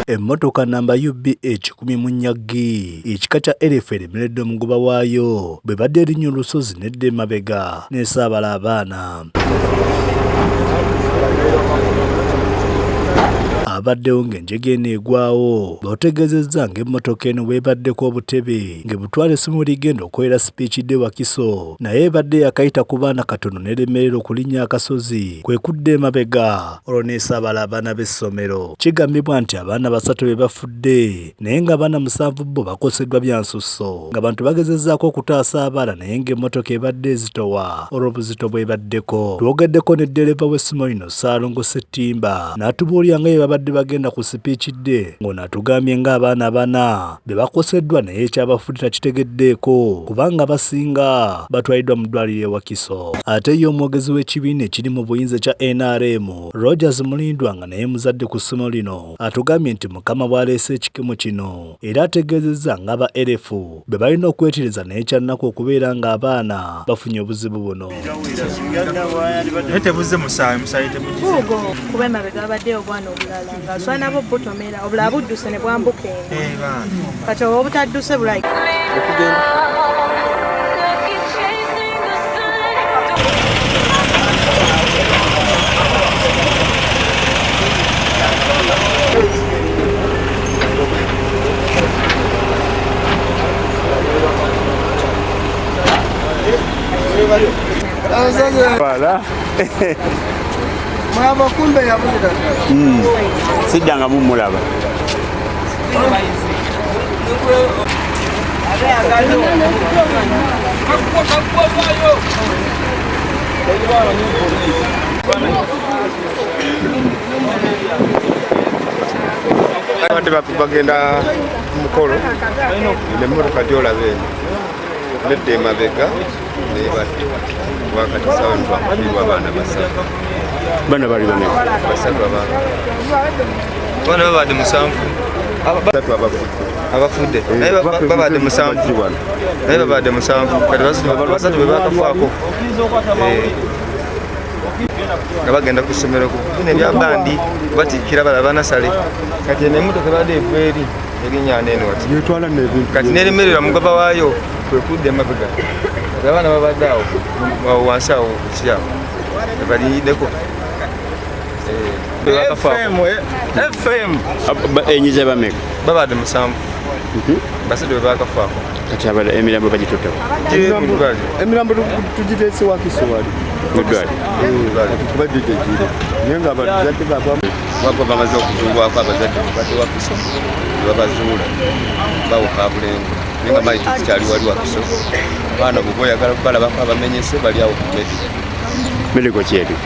emmotoka namba UBH 10 mu Nyaggi ekika kya LF eremeredde omugoba waayo bwe badde erinnya olusozi nedda emabega n'esaabala abaana. Abaddewo ng'enjega eno egwawo b'otegeezezza ng'emmotoka eno bw'ebaddeko obutebe ng'ebutwala essimu ligenda okukolera Speech Day Wakiso naye ebadde yakayita ku baana katono n'eremerera okulinnya akasozi kwe kudda emabega olwo n'esaabala abaana b'essomero. Kigambibwa nti abaana 3 be bafudde naye nga abaana 7 bo bakoseddwa bya nsusso ng'abantu bagezezzaako okutaasa abaana naye ng'emmotoka ebadde ezitowa olw'obuzito bw'ebaddeko. Twogeddeko ne ddereeva w'essimu lino Ssaalongo Ssettimba n'atubuulira nga bye babadde bagenda ku Speech Day ng'ono atugambye ng'abaana 4 be bakoseddwa naye ekyabafudde takitegeddeeko kubanga abasinga batwaliddwa mu ddwaliro e Wakiso. Ate ye omwogezi w'ekibiina ekiri mu buyinza kya NRM Rogers Mulindwa nga naye muzadde ku ssimu lino atugambye nti Mukama bw'aleese ekikemo kino era ategeezezza ng'aba LF be balina okwetereza naye kyannaku okubeera ng'abaana bafunye obuzibu buno. Naye tebuzze musaayi temugize kuba emabega abaddeyo obwana obulala ng'aswala nabo butomera obulala budduse ne bwambuka eno kati oba obutadduse bulayi Mwaba kumbe yabuda. Sidanga mumulaba. Bagenda mukolo nemmotoka gy'olabe nedda emabega nebadde wakati sawa twakufiibwa abaana 3. Bana bali bameka 3 abaana babadde 7 abafudde naye babadde 7 naye babadde 7 kati basatu bwe bakafaako nga bagenda ku ssomero kubina ebyabandi batikkira bala banasale kati eno emmotoka ebadde eva eri erinnya neeno kati neremerera mugaba waayo kwe kudda emabega kati abaana babadde awo wansi awo kukyawo ebaliyiddeko FM enyiza bameka babadde 7 basatu bwe bakafaako kati abala emirambo bagituttako emirambo tugiteese Wakiso wali kubadde gyegiri naye nga abazadde baba bamaze okuzuulwako abazadde badde Wakiso babazuula bawuka bulengo naye nga maiti zikyali wali Wakiso abaana bwe boyagala balabako abamenyese bali awo ku medical kyeri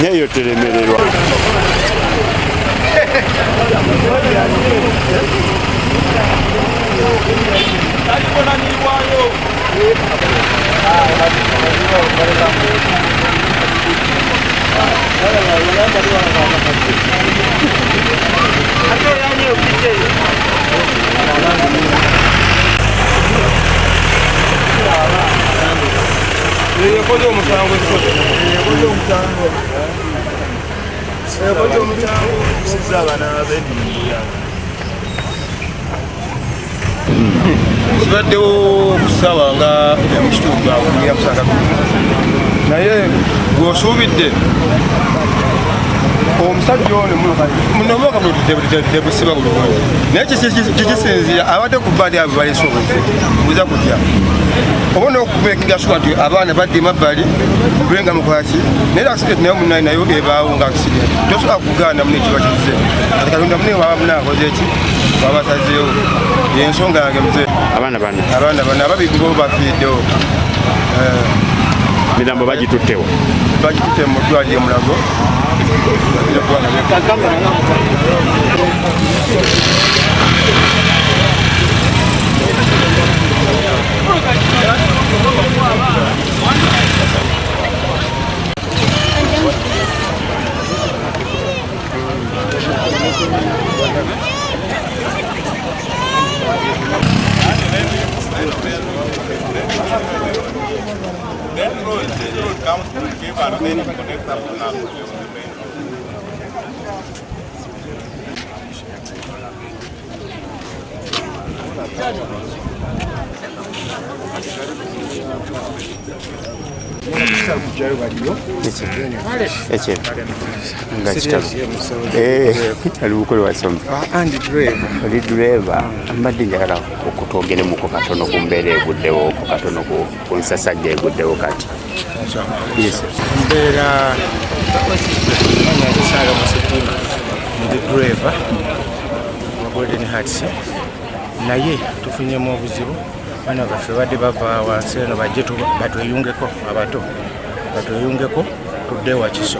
Nyeyo telemererwa. Kibaddewo okusaba nga emukitundu akulira kusaka naye gwosuubidde omusajja ono munomoka tebusiba bulungi naye kikisinzira abadde ku bbaali abo balese obuze buza kutya oba n'okuba ekigaswa nti abaana badde emabbali kubenga mukwaki naye accident naye munayi nayo ebaawo nga accident tosobola kugaana mune kiba kize ati katonda mune waba munaakoze eki wabasazeewo yensonga yange muze Abaana bano ababiri bo bafiiddewo mirambo bagituttewo mu ddwaliro Mulago oli driver mbadde njagala okutwogeremuko katono ku mbeera eguddewo katono ku nsasajja eguddewo kati mbeera anyagisaaga musetima ndi driver wa Golden Hearts naye tufunyemu obuzibu bana baffe badde bava wansi eno bajje batweyungeko abato batweyungeko tudde Wakiso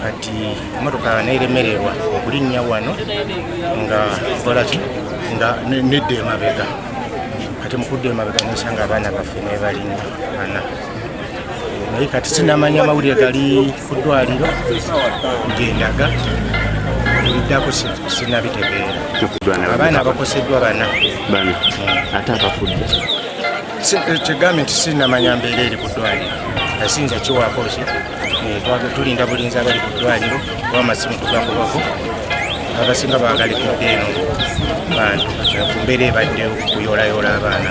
kati emotoka neeremererwa okulinnya wano nga kolaki nga nedda emabega kati mukudde emabega nesanga abaana baffe nebalinnya ana naye kati sinamanya amawulire gali ku ddwaliro kugendaga biddako sinabitegeera abaana abakoseddwa bana ate abafudde kigambe nti sinamanya mbeera eri ku ddwaliro asinza kiwaako ki tulinda bulinzi abali ku ddwaliro oba amasimu tugakubako abasinga bagalikidde eno bantu ku mbeera ebaddewo kuyoolayoola abaana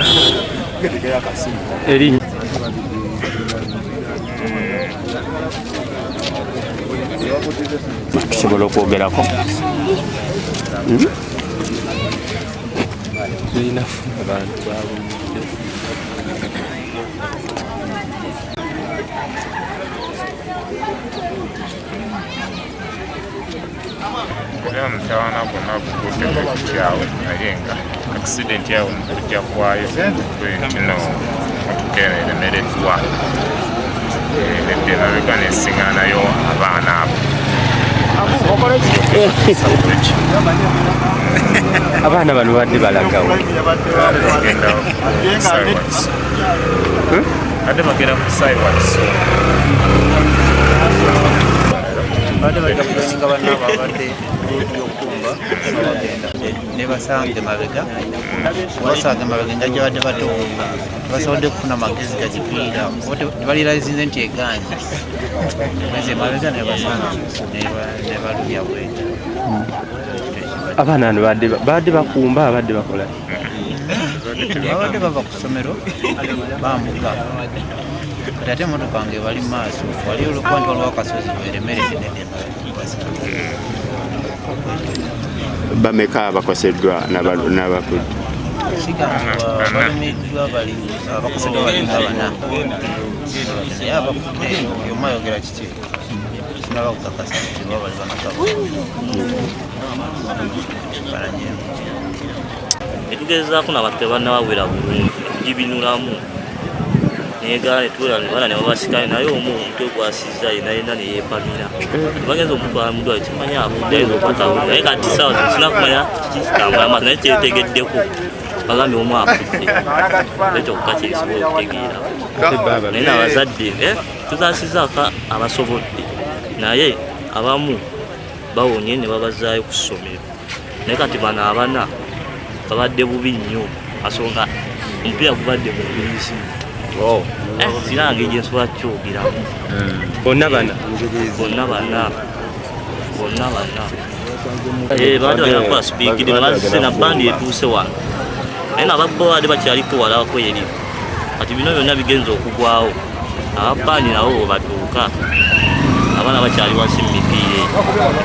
eri tusobola okwogerako Era mutawana gonna kukutte kyawo naye nga accident yawo mukujja kwayo kino okugenda eremereddwa eddema beka nesiŋŋanayo abaana abo abaana bano badde balagawo badde bagenda ku saiwakiso badde bajja kusinga bannaabo abadde yokumba bagenda ne basange mabega basange mabega njajja badde batuuka basobodde kufuna magezi gakipiira tebaliirazinze nti eganye eze mabega ne basange ne balubya bweta abaana bano badde bakumba abadde bakola babadde bava ku ssomero bambuka kati ate emotoka nga ebali mu maaso wali olukuba nti waliwo akasozi bweremerese nedemba bameka abakoseddwa n'abakulu kigambibwa balumiddwa abakoseddwa balinga bana naye abafudde yomu ayogera kiki sinaba kukakasa nti oba bali banakabo balanyemu netugezaako nabantu tebannawawera bulungi tugibinulamu negala netubana nebabasikane naye omu omutwe gwasizza yenayena neyepamira bagenza omutwala mudwali kimanya afudde ayinza okutabuda naye kati sawa sina kumanya kiki kitambula amaaso naye kyetegeddeko bagambye omu afudde ekyokka kyensobola okutegeera naye nabazadde tuzasizaako abasobodde naye abamu bawonye ne babazaayo ku ssomero naye kati bano abana babadde bubi nnyo asonga omupiira gubadde mu ngirizi sinanga egyensobola kyogeramu bonna bana badde balina kukola sipiikidi nebazise na bandi etuuse wano naye nababowade bakyaliko walabako eri kati bino byonna bigenza okugwawo ababandi nabo bwebatuuka abaana bakyali wansi mumipiira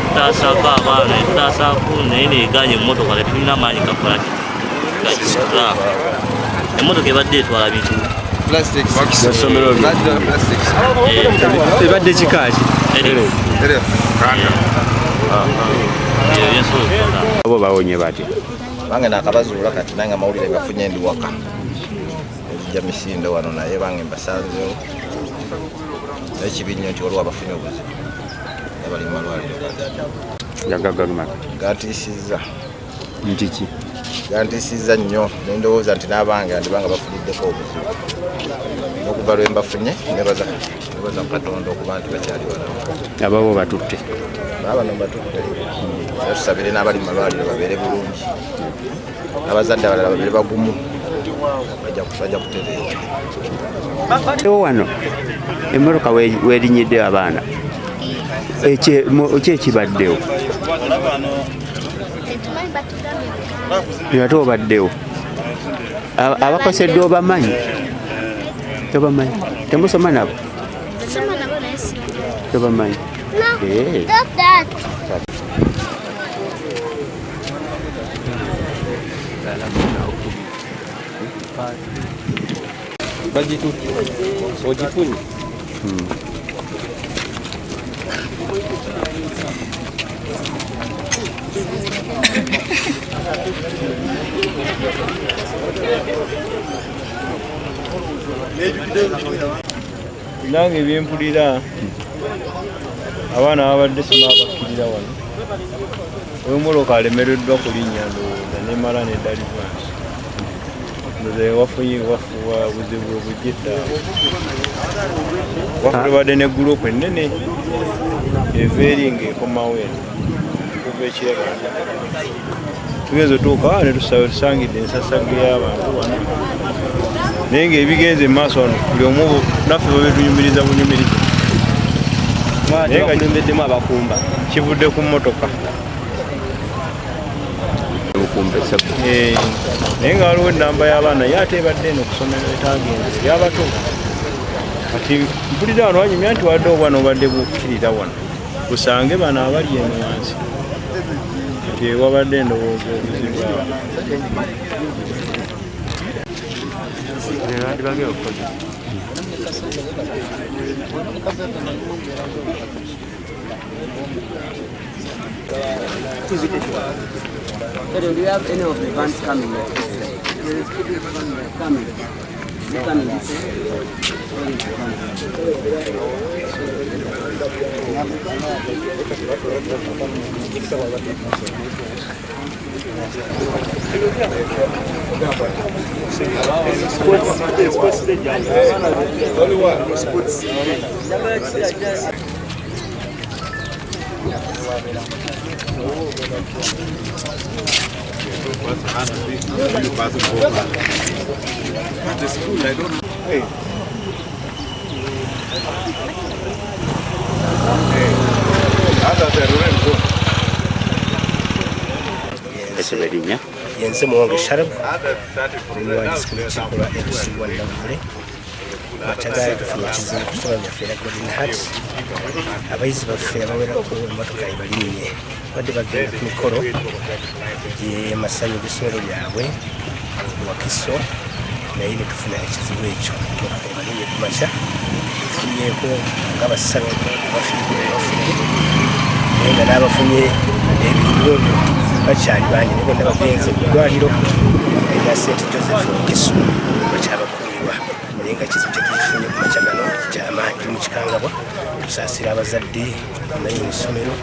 tutasaako abaana tutasaako naye neganye emmotoka tetulina maanyi kakola gakisula emmotoka ebadde etwala bintu ebadde kikaaki abo bawonye batya bange nakabazuula kati nange amawulire gafunye ndi waka ejja misindo wano naye bange mbasanzewo ekibi nnyo nti waliwo abafunye obuzibu abali mu malwaliro gantiisizza ntiki gantiisizza nnyo nendowooza nti n'abange andibanga bafuniddeko obuzibu n'okuva lwe mbafunye nebaza Katonda okuba nti bakyali walawo ababo batutte abano batutte era tusabire n'abali mu malwaliro babeere bulungi abazadde abalala babeere bagumu bajja kutereera wano emmotoka werinyidde abaana ekyekibaddewo ate obaddewo abakoseddwa obamanyi temusoma nabo tobamanyi bagitutte ogifunye nange ebyempulira abaana babadde simabakkirira wano wemoloka alemereddwa kulinnya ndowooza nemala neddaliva ndoze wafunye buzibu obujjetta wafulibadde ne gurupu ennene eva eri ngaekomawo eno kuva ekiraba tugenza otuuka ne tusangidde ensasage y'abantu wano naye ngaebigenze emaaso wano buli omu naffe babetunyumiriza bunyumiriza naye nga kivuddemu abakumba kivudde ku mmotoka naye nga waliwo enamba y'abaana ye ate ebadde eno okusomero etagenze ebyabato kati mpulira wano wanyumya nti wadde obwana obadde bukkirira wano kusange bano abali eno wansi nti ewabadde endowooza obuzibu Do you have any of the vans coming here? There is coming. You can Yense muwonge Sharab omuwandiisi ku lukiiko lwa LC Wannavule Matagaali tufunye ekizibu ku ssomero lyaffe erya Golden Hearts abayizi baffe abawerako emmotoka ebalinye badde bagenda ku mikolo gy'emasanyu g'essomero lyabwe Wakiso naye ne tufuna ekizibu ekyo emmotoka ebalinye ku makya tufunyeeko ng'abasatu bafiire naye nga n'abafunye ebirundu bakyali bangi ne bonna bagenze ku ddwaliro erya St Joseph Wakiso bakyabakuumirwa naye nga kizibu kyetukifunye ku makya gano kyamaanyi mu kikangabwa tusaasira abazadde naye mu ssomero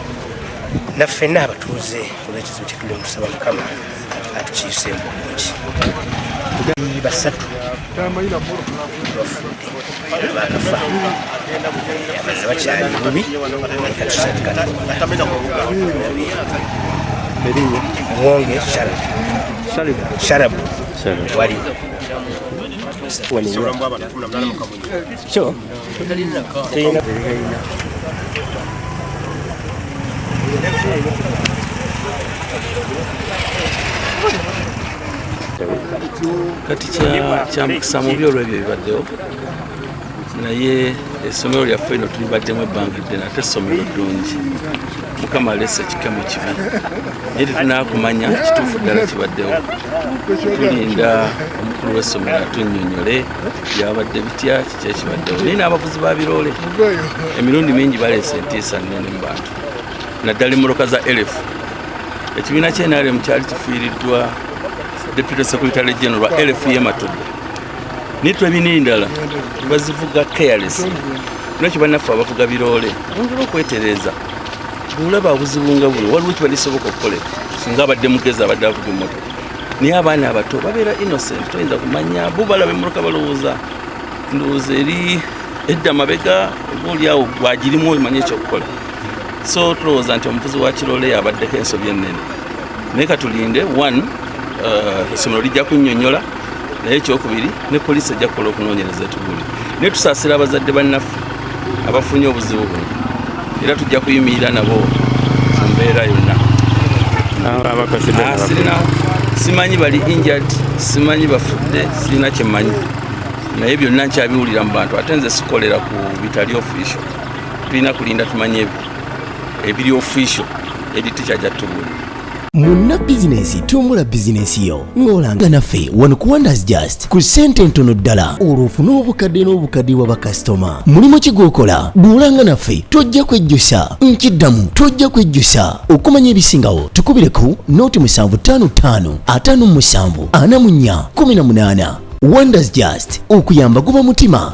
naffenna abatuuze olw'ekizibu kyetuli mu tusaba Mukama atukiiseemu bulungi basatu bafudde bagafa abaza bakyali bubi Muwonge Sharab wali kati kya mukisa mubi olw'ebyo ebibaddewo naye essomero lyaffe ino tulibaddemu ebbanga ddene ate essomero ddungi Mukama alese ekikemo kibi naye tetunaakumanya kituufu ddala kibaddewo tulinda omukulu w'essomero atunnyonnyole byabadde bitya kiki ekibaddewo naye n'abavuzi ba biroole emirundi mingi baleese entiisa nnene mu bantu naddala emmotoka za LF ekibiina ky'NRM kyali kifiiriddwa Deputy Secretary General LF Matudde nitwe ebinindala bazivuga careless nakyo bannaffe abavuga biroole ongera okwetereza bulaba obuzibu nga buli waliwo kibalisoboka okukolera singa abadde mugezi abadde avuga emmotoka naye abaana abato babeera innocent toyinza kumanya bo balaba emmotoka balowooza ndowooza eri edda mabega obaoliawo gwagirimu omanye ekyokukola so tulowooza nti omuvuzi wa kiroole abaddeko ensobi ennene naye katulinde one essomero lijja kunnyonnyola naye ekyokubiri ne poliisi ejja kukola okunoonyereza etubuli naye tusaasira abazadde bannaffe abafunye obuzibu buno era tujja kuyimirira nabo mu mbeera yonna simanyi bali injured simanyi bafudde sirina kyemmanyi naye byonna nkyabiwulira mu bantu ate nze sikolera ku bitali official tulina kulinda tumanye ebiri official editi kyajja tubuulira Munna bizinesi tumbula bizinesi yo ng'olanga naffe wano ku Wonders Just ku ssente ntono ddala olw'ofuna obukadde n'obukadde wa bakasitoma mulimu kigwokola duulanga naffe tojja kwejjusa nkiddamu tojja kwejjusa okumanya ebisingawo tukubire ku nooti 755 57 44 18 Wonders Just okuyamba guba mutima